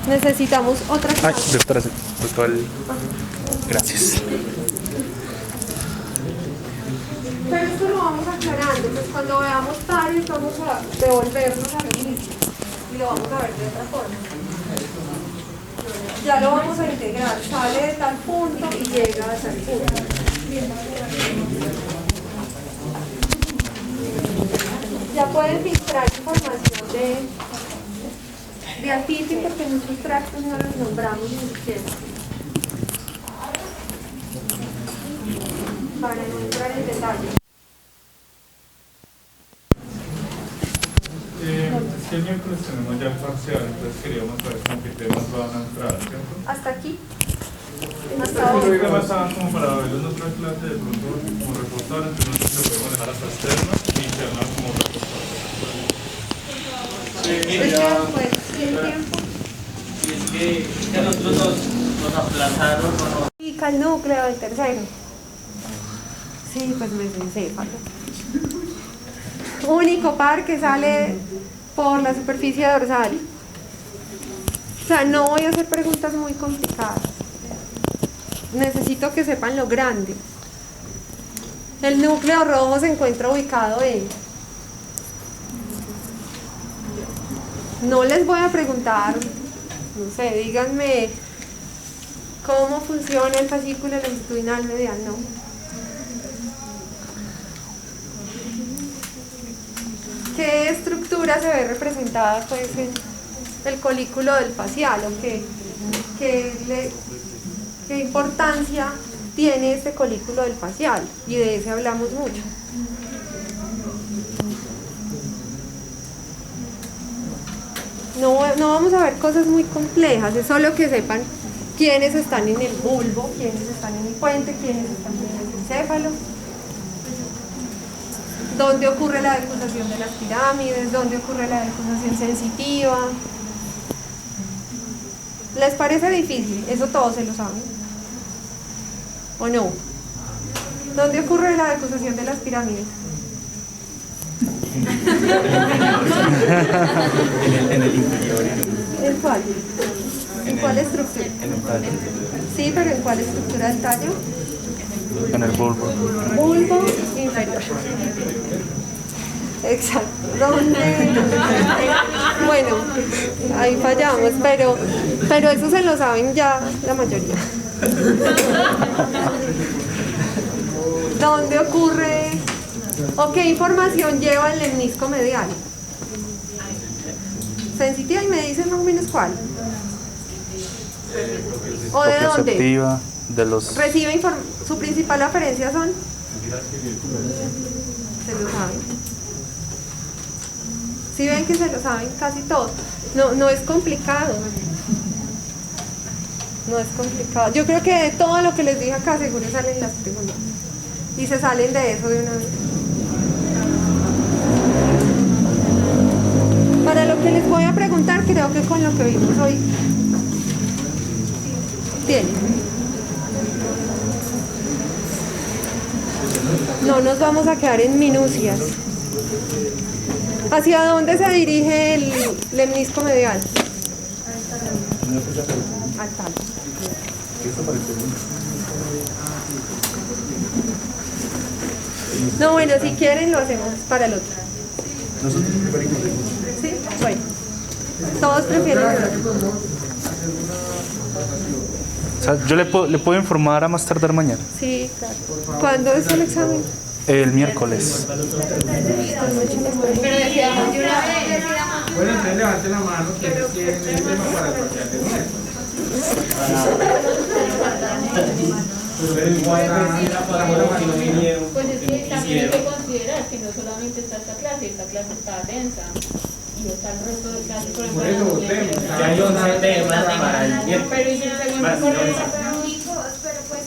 necesitamos otra cosa. Ay, doctora, gracias. Pero esto lo vamos aclarando, pues cuando veamos pares vamos a devolvernos al inicio y lo vamos a ver de otra forma. Ya lo vamos a integrar, sale de tal punto y llega a tal punto. Ya pueden filtrar información de Alpiti, porque muchos tractos no los nombramos ni siquiera. Para no entrar en detalle. Es que el miércoles tenemos ya el parcial, entonces queríamos saber con qué temas van a entrar, ¿cierto? Hasta aquí. Hasta Los ahora. temas estaban como para verlos en otra clase, de pronto como reportar, entonces se puede manejar hasta externa y interna como reportar. Es que a nosotros nos aplazaron o no. Y el núcleo del tercero. Sí, pues mesencéfalo. Único par que sale por la superficie dorsal. O sea, no voy a hacer preguntas muy complicadas. Necesito que sepan lo grande. El núcleo rojo se encuentra ubicado en No les voy a preguntar, no sé, díganme cómo funciona el fascículo longitudinal medial, no. ¿Qué estructura se ve representada pues en el colículo del facial? ¿O qué importancia tiene este colículo del facial? Y de ese hablamos mucho. No vamos a ver cosas muy complejas, es solo que sepan quiénes están en el bulbo, quiénes están en el puente, quiénes están en el encéfalo, dónde ocurre la decusación de las pirámides, dónde ocurre la decusación sensitiva. ¿Les parece difícil? Eso todos se lo saben. ¿O no? ¿Dónde ocurre la decusación de las pirámides? En el inferior. ¿En cuál? ¿En cuál estructura? En el tallo. Sí, pero ¿en cuál estructura del tallo? En el bulbo. Bulbo inferior. Exacto. ¿Dónde? Bueno, ahí fallamos, pero eso se lo saben ya la mayoría. ¿Dónde ocurre o qué información lleva el lemnisco medial? Sensitiva, y me dicen más o menos cuál. ¿O de dónde? Perceptiva, de los... Recibe su principal referencia son. Se lo saben. Si ven que se lo saben casi todo. No es complicado. No es complicado. Yo creo que de todo lo que les dije acá seguro salen las preguntas. Y se salen de eso de una vez. Para lo que les voy a preguntar, creo que con lo que vimos hoy tiene. No nos vamos a quedar en minucias. ¿Hacia dónde se dirige el lemnisco medial? Al tallo. No, bueno, si quieren lo hacemos para el otro. ¿Sí? Bueno. Todos prefieren el otro. O sea, yo le puedo informar a más tardar mañana. Sí, claro. ¿Cuándo es el examen? El miércoles. Bueno, entonces levante la mano quienes quieren el tema para el parcial de nuevo. Pues es que también hay que considerar que no solamente está esta clase está densa y está el resto de clases por Por eso votemos. ya hay 11 temas para el miércoles. Pero y si el segundo pero pues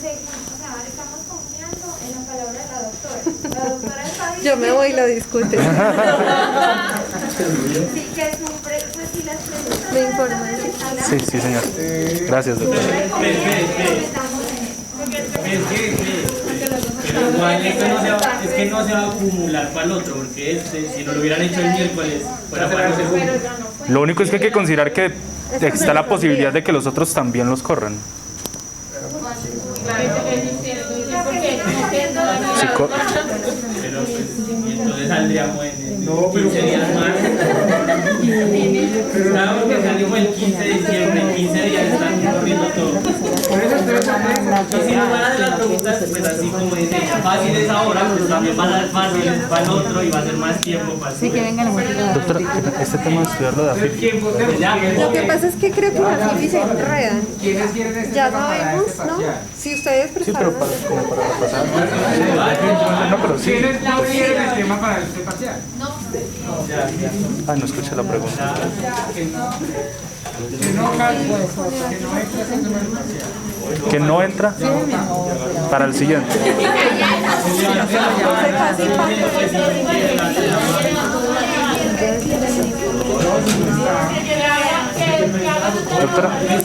estamos confiando en la palabra de la doctora. La doctora está diciendo... Yo me voy y lo discuten. Sí, que es un pues si las preguntas... Me informan. Sí, señor. Gracias, doctor. Pero igual esto es que no se va a acumular para el otro, porque si no lo hubieran hecho el miércoles, fuera para el segundo. Lo único es que hay que considerar que está la posibilidad de que los otros también los corran. Sí, Pero pues, y entonces saldríamos en 15 días más. Claro que salimos el 15 de diciembre, en 15 días están corriendo todo. Por eso y si no van a hacer las preguntas, pues así como dice ella, fáciles ahora, pues también van a ser fáciles para el otro y va a ser más tiempo para el Sí, que vengan a doctora, este tema de estudiarlo de AFIP. Lo que pasa es que creo que las AFIP se enredan. ¿Quiénes quieren este Ya tema para sabemos, este ¿no? parcial? Si ustedes Sí, pero prestaron como para la pasada. No, pero sí. ¿Quiénes no quieren el tema para este parcial? Ah, no escuché la pregunta. Que no entra para el siguiente. Doctora.